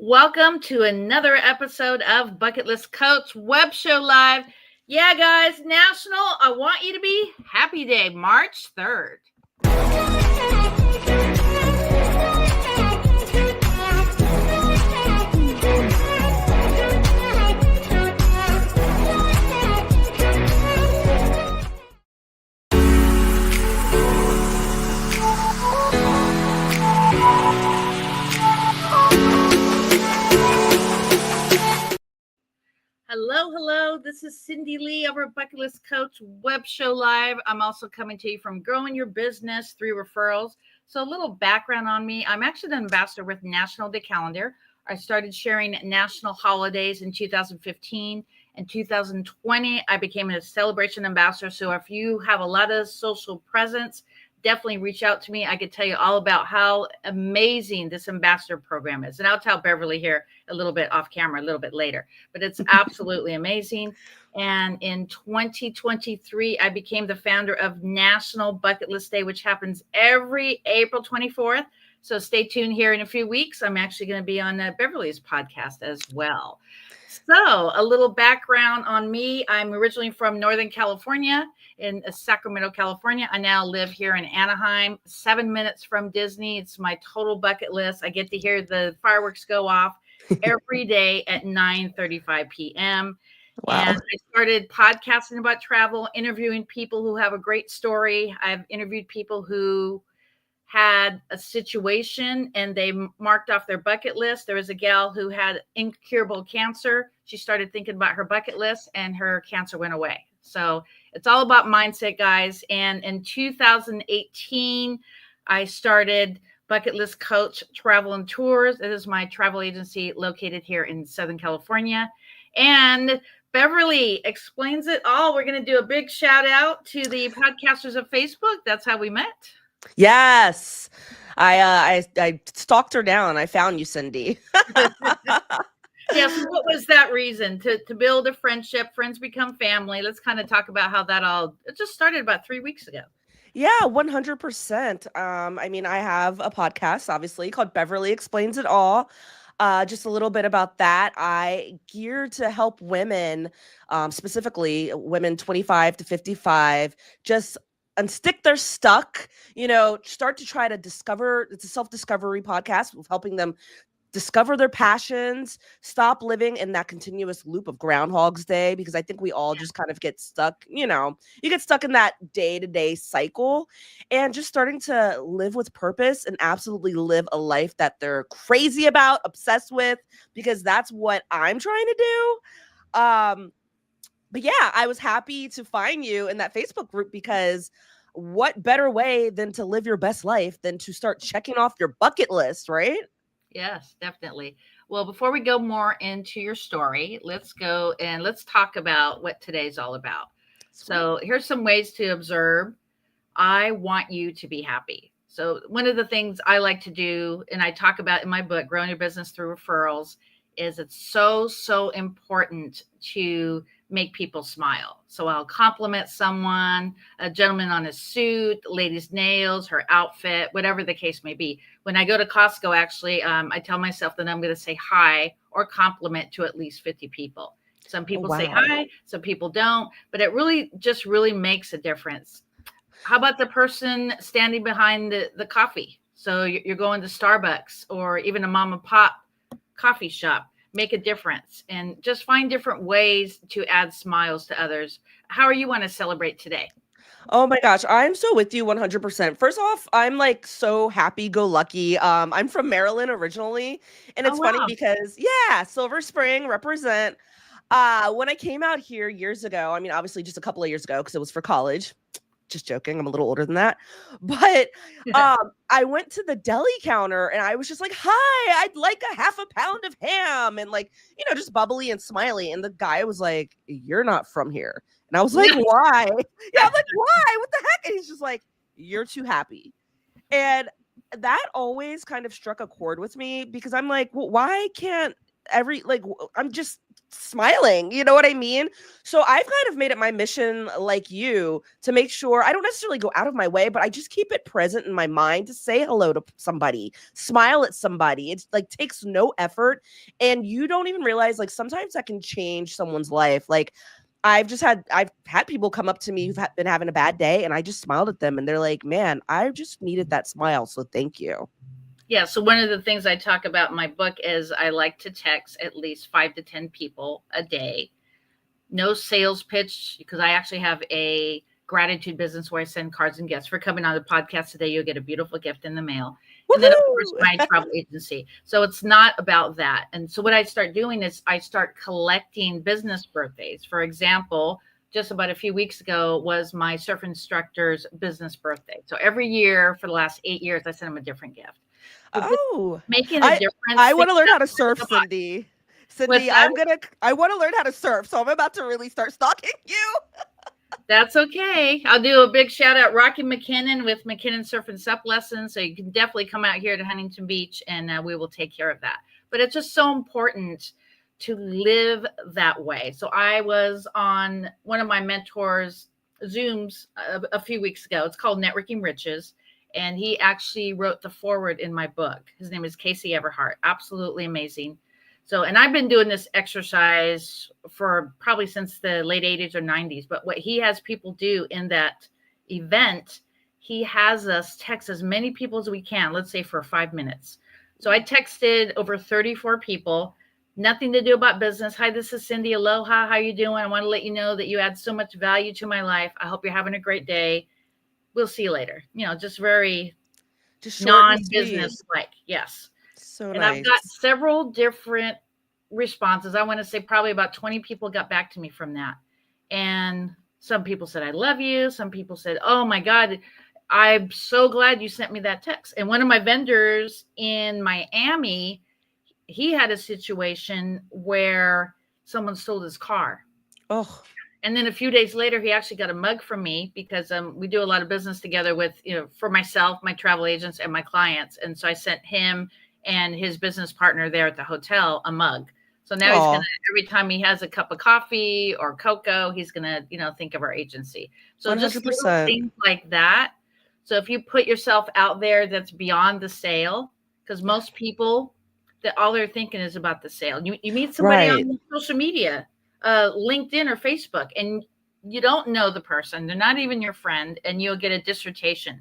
Welcome to another episode of Bucket List Coach Web Show Live. Yeah, guys, National I Want You to Be Happy Day, March 3rd. Hello. This is Cindy Lee over at Bucket List Coach Web Show Live. I'm also coming to you from growing your business through referrals. So a little background on me. I'm actually the ambassador with National Day Calendar. I started sharing national holidays in 2015. In 2020, I became a celebration ambassador. So if you have a lot of social presence, definitely reach out to me. I could tell you all about how amazing this ambassador program is. And I'll tell Beverly here a little bit off camera a little bit later, but it's absolutely amazing. And in 2023, I became the founder of National Bucket List Day, which happens every April 24th. So stay tuned here in a few weeks. I'm actually going to be on Beverly's podcast as well. So a little background on me. I'm originally from Northern California in Sacramento, California. I now live here in Anaheim, 7 minutes from Disney. It's my total bucket list. I get to hear the fireworks go off every day at 9:35 p.m. Wow. And I started podcasting about travel, interviewing people who have a great story. I've interviewed people who had a situation and they marked off their bucket list. There was a gal who had incurable cancer. She started thinking about her bucket list and her cancer went away. So it's all about mindset, guys. And in 2018, I started Bucket List Coach Travel and Tours. It is my travel agency located here in Southern California. And Beverly explains it all. We're going to do a big shout out to the podcasters of Facebook. That's how we met. Yes. I stalked her down. I found you, Cindy. Yes. What was that reason to build a friendship? Friends become family. Let's kind of talk about how it just started about 3 weeks ago. Yeah, 100%. I mean, I have a podcast, obviously, called Beverly Explains It All. Just a little bit about that. I gear to help women, specifically women 25 to 55, just unstick their stuck, start to try to discover. It's a self-discovery podcast of helping them discover their passions, stop living in that continuous loop of Groundhog's Day, because I think we all just kind of get stuck, you get stuck in that day-to-day cycle, and just starting to live with purpose and absolutely live a life that they're crazy about, obsessed with, because that's what I'm trying to do. But yeah, I was happy to find you in that Facebook group, because what better way than to live your best life than to start checking off your bucket list, right? Yes, definitely. Well, before we go more into your story, let's go and let's talk about what today's all about. Sweet. So here's some ways to observe. I want you to be happy. So one of the things I like to do, and I talk about in my book, Growing Your Business Through Referrals, is it's so important to make people smile. So I'll compliment someone, a gentleman on his suit, lady's nails, her outfit, whatever the case may be. When I go to Costco, actually, I tell myself that I'm going to say hi or compliment to at least 50 people. Some people say hi, some people don't, but it really makes a difference. How about the person standing behind the coffee? So you're going to Starbucks or even a mom and pop coffee shop. Make a difference and just find different ways to add smiles to others. How are you want to celebrate today? Oh my gosh, I'm so with you 100%. First off, I'm like so happy-go-lucky. I'm from Maryland originally, and it's funny Wow. because Silver Spring represent. When I came out here years ago, I mean, obviously just a couple of years ago because it was for college. Just joking, I'm a little older than that. But I went to the deli counter and I was just like, "Hi, I'd like a half a pound of ham," and like, just bubbly and smiley. And the guy was like, "You're not from here." And I was like, "Why?" Yeah, I'm like, "Why? What the heck?" And he's just like, "You're too happy." And that always kind of struck a chord with me, because I'm like, well, why can't I'm just smiling. You know what I mean? So I've kind of made it my mission, like you, to make sure I don't necessarily go out of my way, but I just keep it present in my mind to say hello to somebody, smile at somebody. It's like takes no effort. And you don't even realize, like, sometimes that can change someone's life. Like, I've had people come up to me who've been having a bad day, and I just smiled at them, and they're like, "Man, I just needed that smile, so thank you." Yeah. So one of the things I talk about in my book is I like to text at least 5 to 10 people a day. No sales pitch, because I actually have a gratitude business where I send cards and gifts. For coming on the podcast today, you'll get a beautiful gift in the mail. And then, of course, Woohoo! my travel agency. So it's not about that. And so what I start doing is I start collecting business birthdays. For example, just about a few weeks ago was my surf instructor's business birthday. So every year for the last 8 years, I sent him a different gift. But just Oh, making a I difference, I want to thinking learn how to outside surf, the box. Cindy. What's Cindy, that? I want to learn how to surf, so I'm about to really start stalking you. That's okay. I'll do a big shout out, Rocky McKinnon with McKinnon Surf and Sup Lessons. So you can definitely come out here to Huntington Beach, and we will take care of that. But it's just so important to live that way. So I was on one of my mentors' Zooms a few weeks ago. It's called Networking Riches. And he actually wrote the foreword in my book. His name is Casey Everhart. Absolutely amazing. So, and I've been doing this exercise for probably since the late 80s or 90s. But what he has people do in that event, he has us text as many people as we can, let's say for 5 minutes. So I texted over 34 people, nothing to do about business. Hi, this is Cindy. Aloha. How you doing? I want to let you know that you add so much value to my life. I hope you're having a great day. We'll see you later. Just very Just short and sweet. non-business like. Yes. So And I've got nice. several different responses. I want to say probably about 20 people got back to me from that. And some people said, I love you. Some people said, oh my God, I'm so glad you sent me that text. And one of my vendors in Miami, he had a situation where someone stole his car. Oh, And then a few days later, he actually got a mug from me because we do a lot of business together with, for myself, my travel agents, and my clients. And so I sent him and his business partner there at the hotel a mug. So now he's going oh, to, every time he has a cup of coffee or cocoa, he's going to, think of our agency. So just little 100%. things like that. So if you put yourself out there, that's beyond the sale, because most people, that all they're thinking is about the sale. You meet somebody Right. on social media, LinkedIn or Facebook, and you don't know the person. They're not even your friend, and you'll get a dissertation.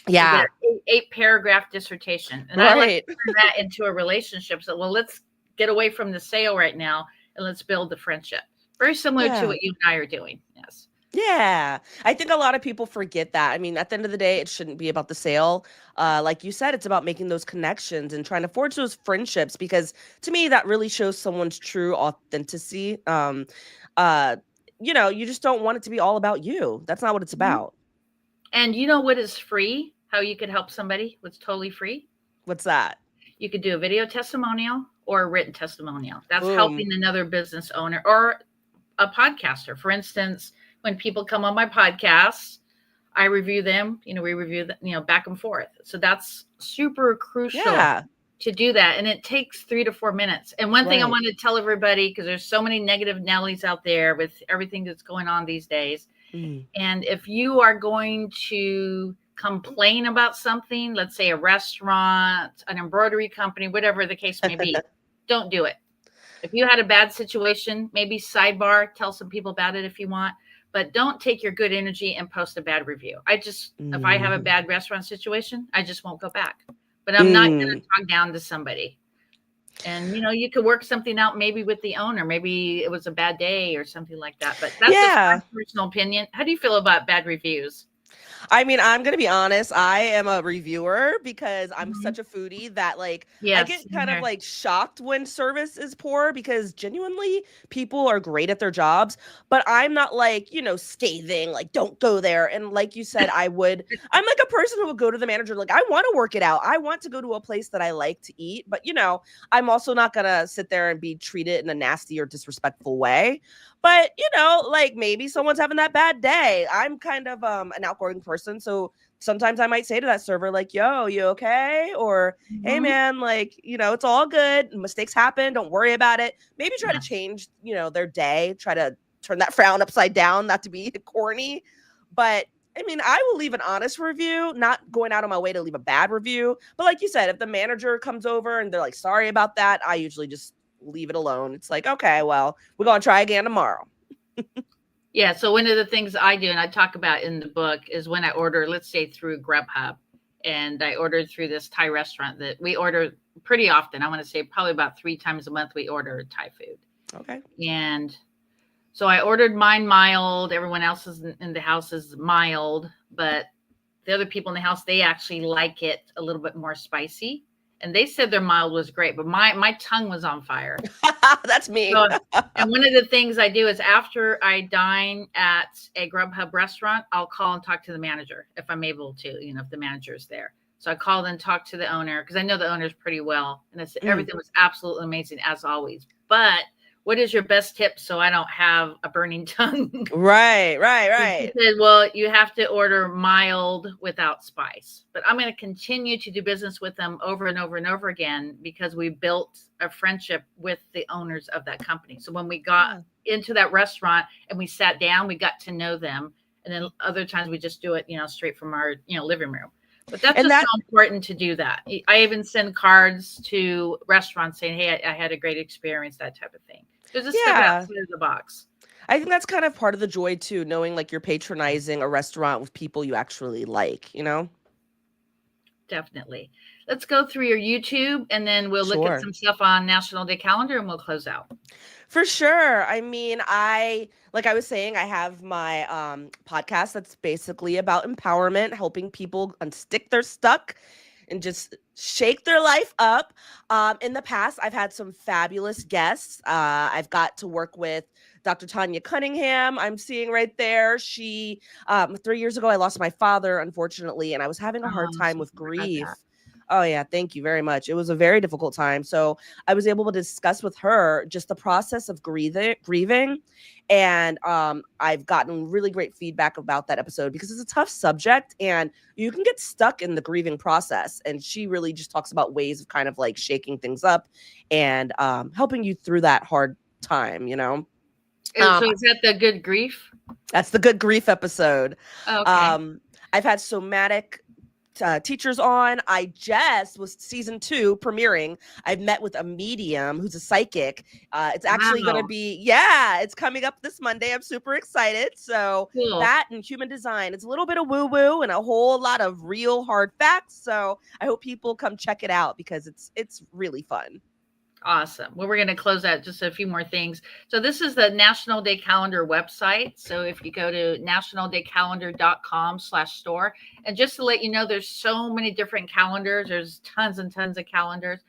You'll get Yeah. an 8 paragraph dissertation. And I like to Right. turn that into a relationship. So, well, let's get away from the sale right now and let's build the friendship. Very similar to Yeah. what you and I are doing. Yes. Yeah. I think a lot of people forget that. I mean, at the end of the day, it shouldn't be about the sale. Like you said, it's about making those connections and trying to forge those friendships because to me, that really shows someone's true authenticity. Uh, you just don't want it to be all about you. That's not what it's Mhm. about. And you know what is free? How you could help somebody? What's totally free? What's that? You could do a video testimonial or a written testimonial. That's Boom. helping another business owner or a podcaster. For instance, when people come on my podcast, I review them, we review them, back and forth. So that's super crucial Yeah. to do that. And it takes 3 to 4 minutes. And one thing I Right. want to tell everybody, because there's so many negative Nellies out there with everything that's going on these days. Mm. And if you are going to complain about something, let's say a restaurant, an embroidery company, whatever the case may be, don't do it. If you had a bad situation, maybe sidebar, tell some people about it if you want, but don't take your good energy and post a bad review. If I have a Mm. bad restaurant situation, I just won't go back. But I'm not going Mm. to talk down to somebody. And you could work something out maybe with the owner. Maybe it was a bad day or something like that. But that's just my Yeah. personal opinion. How do you feel about bad reviews? I mean, I'm gonna be honest. I am a reviewer because I'm Mhm. such a foodie that I Yes, get same kind of here. like shocked when service is poor because genuinely people are great at their jobs, but I'm not like, scathing, like don't go there. And like you said, I'm like a person who would go to the manager like I want to work it out. I want to go to a place that I like to eat, but I'm also not gonna sit there and be treated in a nasty or disrespectful way. But like maybe someone's having that bad day. I'm kind of an outgoing person, so sometimes I might say to that server, like, yo, you okay? Or, hey, Mhm. man, like, it's all good. Mistakes happen. Don't worry about it. Maybe try to Yes. change, their day, try to turn that frown upside down, not to be corny. But I mean, I will leave an honest review, not going out of my way to leave a bad review. But like you said, if the manager comes over and they're like, sorry about that, I usually just leave it alone. It's like, okay, well, we're going to try again tomorrow. Yeah, so one of the things I do, and I talk about in the book, is when I order, let's say through Grubhub, and I ordered through this Thai restaurant that we order pretty often. I want to say probably about 3 times a month we order Thai food. Okay. And so I ordered mine mild. Everyone else's in the house is mild, but the other people in the house, they actually like it a little bit more spicy. And they said their mild was great, but my tongue was on fire. That's me. So, and one of the things I do is after I dine at a Grubhub restaurant, I'll call and talk to the manager if I'm able to, if the manager is there. So I called and talked to the owner because I know the owners pretty well, and it's Mm. everything was absolutely amazing as always. But what is your best tip so I don't have a burning tongue? Right, right, And she right. said, well, you have to order mild without spice. But I'm going to continue to do business with them over and over and over again because we built a friendship with the owners of that company. So when we got Yeah. into that restaurant and we sat down, we got to know them. And then other times we just do it, straight from our, living room. But that's And just that so important to do that. I even send cards to restaurants saying, hey, I had a great experience, that type of thing. So just step yeah, outside of the box. I think that's kind of part of the joy too, knowing like you're patronizing a restaurant with people you actually like. Definitely. Let's go through your YouTube and then we'll look at Sure. some stuff on National Day Calendar and we'll close out. For sure. I mean, like I was saying, I have my podcast that's basically about empowerment, helping people unstick their stuck and just shake their life up. In the past, I've had some fabulous guests. I've got to work with Dr. Tanya Cunningham. I'm seeing right there. 3 years ago, I lost my father, unfortunately, and I was having a hard Oh, time so with sorry about grief. that. Oh, yeah. Thank you very much. It was a very difficult time. So I was able to discuss with her just the process of grieving. And I've gotten really great feedback about that episode because it's a tough subject and you can get stuck in the grieving process. And she really just talks about ways of kind of like shaking things up and helping you through that hard time. Um, So is that the good grief? that's the good grief episode. Oh, okay. Um, I've had somatic teachers on. I just was season 2 premiering. I've met with a medium who's a psychic. It's actually going to Wow. be, yeah, it's coming up this Monday. I'm super excited. So Cool. that and human design, it's a little bit of woo woo and a whole lot of real hard facts. So I hope people come check it out because it's really fun. Awesome. Well, we're going to close out just a few more things. So this is the National Day Calendar website. So if you go to nationaldaycalendar.com/store, and just to let you know, there's so many different calendars. There's tons and tons of calendars,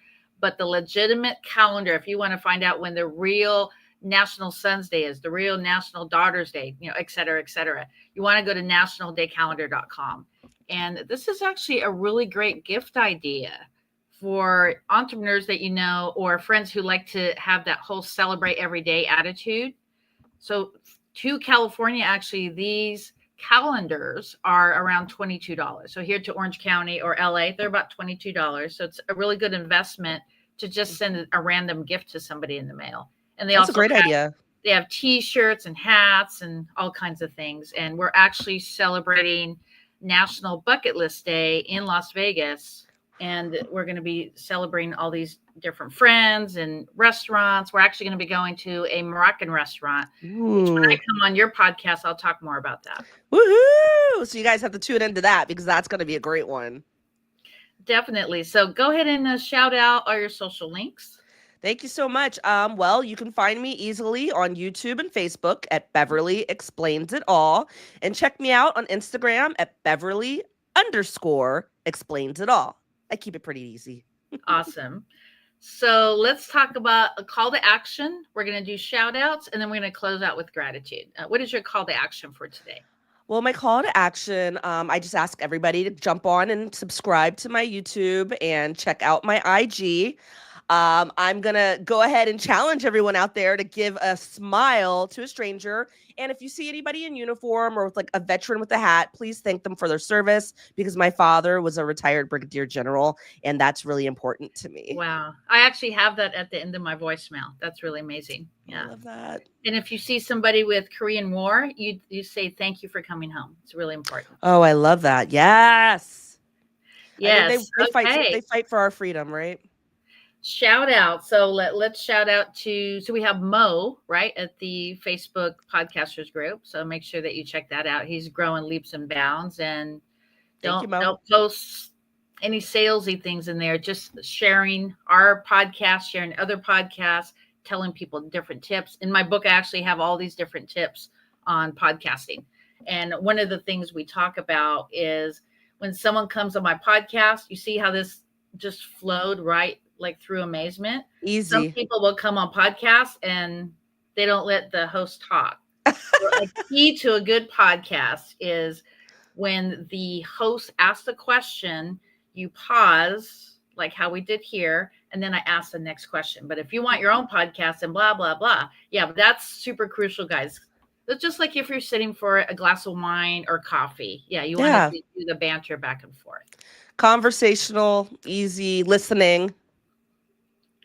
but the legitimate calendar, if you want to find out when the real National Sons Day is, the real National Daughters Day, et cetera, you want to go to nationaldaycalendar.com. And this is actually a really great gift idea for entrepreneurs that or friends who like to have that whole celebrate every day attitude. So to California, actually, these calendars are around $22. So here to Orange County or LA, they're about $22. So it's a really good investment to just send a random gift to somebody in the mail. And That's a great idea. they have t-shirts and hats and all kinds of things. And we're actually celebrating National Bucket List Day in Las Vegas. And we're going to be celebrating all these different friends and restaurants. We're actually going to be going to a Moroccan restaurant, which when I Ooh. come on your podcast, I'll talk more about that. Woohoo! So you guys have to tune into that because that's going to be a great one. Definitely. So go ahead and shout out all your social links. Thank you so much. Well, you can find me easily on YouTube and Facebook at Beverly Explains It All. And check me out on Instagram at Beverly_explains it all. I keep it pretty easy. Awesome. So let's talk about a call to action. We're going to do shout outs and then we're going to close out with gratitude. What is your call to action for today? Well, my call to action, I just ask everybody to jump on and subscribe to my YouTube and check out my IG. I'm going to go ahead and challenge everyone out there to give a smile to a stranger. And if you see anybody in uniform or with like a veteran with a hat, please thank them for their service, because my father was a retired brigadier general, and that's really important to me. Wow. I actually have that at the end of my voicemail. That's really amazing. I Yeah. love that. And if you see somebody with Korean War, you say thank you for coming home. It's really important. Oh, I love that. Yes. I mean, Yes. they Okay. fight for our freedom, right? Shout out. So let's shout out to, so we have Mo, right, at the Facebook podcasters group. So make sure that you check that out. He's growing leaps and bounds, and Thank you, Mo. don't post any salesy things in there. Just sharing our podcast, sharing other podcasts, telling people different tips. In my book, I actually have all these different tips on podcasting. And one of the things we talk about is when someone comes on my podcast, you see how this just flowed right like through amazement. Some Easy. people will come on podcasts and they don't let the host talk. So a key to a good podcast is when the host asks a question, you pause, like how we did here, and then I ask the next question. But if you want your own podcast and blah, blah, blah, yeah, but that's super crucial, guys. It's just like if you're sitting for a glass of wine or coffee. Yeah, you want to do the banter back and forth. Conversational, easy listening.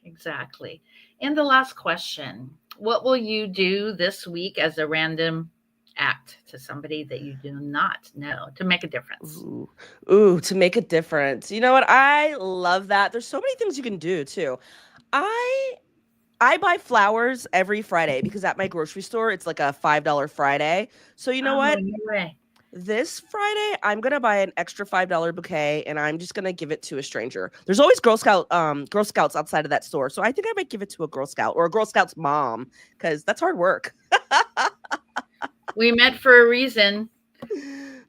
Exactly. And the last question, what will you do this week as a random act to somebody that you do not know to make a difference? Ooh, to make a difference. You know what? I love that. There's so many things you can do too. I buy flowers every Friday because at my grocery store it's like a $5 Friday. So you know what? No way. This Friday, I'm gonna buy an extra $5 bouquet, and I'm just gonna give it to a stranger. There's always Girl Scouts outside of that store, so I think I might give it to a Girl Scout or a Girl Scout's mom, because that's hard work. We met for a reason.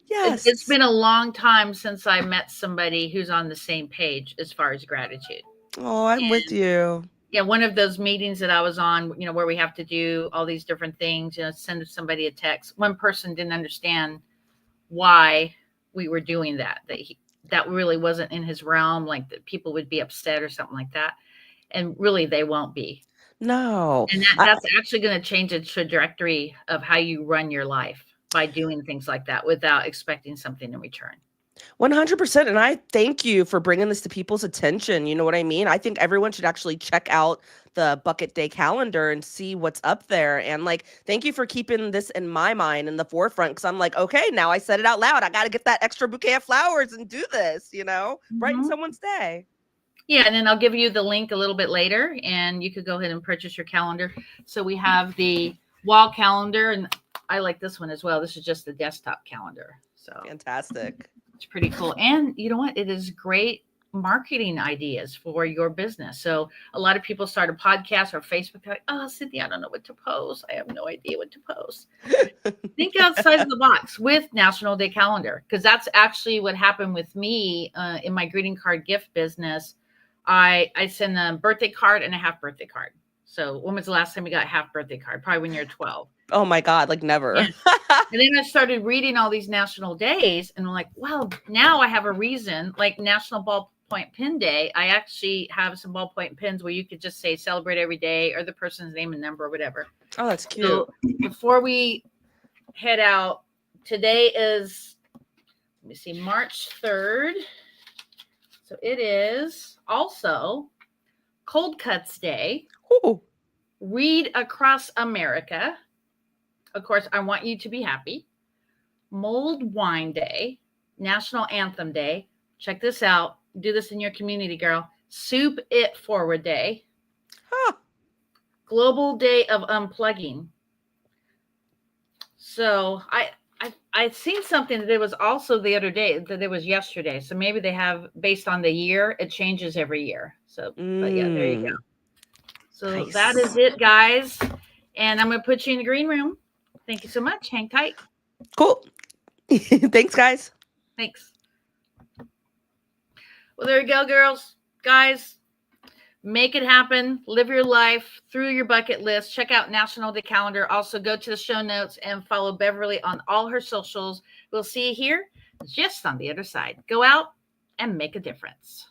Yes, it's been a long time since I met somebody who's on the same page as far as gratitude. Oh, I'm with you. Yeah, one of those meetings that I was on, where we have to do all these different things, send somebody a text. One person didn't understand why we were doing that. That really wasn't in his realm, like that people would be upset or something like that. And really they won't be. No. And that's actually going to change the trajectory of how you run your life by doing things like that without expecting something in return. 100%. And I thank you for bringing this to people's attention. You know what I mean? I think everyone should actually check out the bucket day calendar and see what's up there. And like, thank you for keeping this in my mind in the forefront. Because I'm like, okay, now I said it out loud. I got to get that extra bouquet of flowers and do this, brighten someone's day. Yeah. And then I'll give you the link a little bit later and you could go ahead and purchase your calendar. So we have the wall calendar, and I like this one as well. This is just the desktop calendar. So fantastic. It's pretty cool. And you know what? It is great marketing ideas for your business. So a lot of people start a podcast or Facebook, like, oh, Cynthia, I don't know what to post. I have no idea what to post. Think outside of the box with National Day Calendar, because that's actually what happened with me in my greeting card gift business. I send a birthday card and a half birthday card. So when was the last time you got a half birthday card? Probably when you're 12. Oh my God, like never. Yeah. And then I started reading all these national days and I'm like, well, now I have a reason, like National Ballpoint Pen Day. I actually have some ballpoint pens where you could just say celebrate every day or the person's name and number or whatever. Oh, that's cute. So before we head out, today is, let me see, March 3rd. So it is also Cold Cuts Day. Ooh. Read Across America. Of course, I Want You to Be Happy. Mulled Wine Day. National Anthem Day. Check this out. Do this in your community, girl. Soup It Forward Day. Huh. Global Day of Unplugging. So I seen something that it was also the other day, that it was yesterday. So maybe they have, based on the year, it changes every year. So, but yeah, there you go. So nice. That is it, guys. And I'm going to put you in the green room. Thank you so much. Hang tight. Cool. Thanks, guys. Thanks. Well, there you go, girls. Guys, make it happen. Live your life through your bucket list. Check out National Day Calendar. Also, go to the show notes and follow Beverly on all her socials. We'll see you here just on the other side. Go out and make a difference.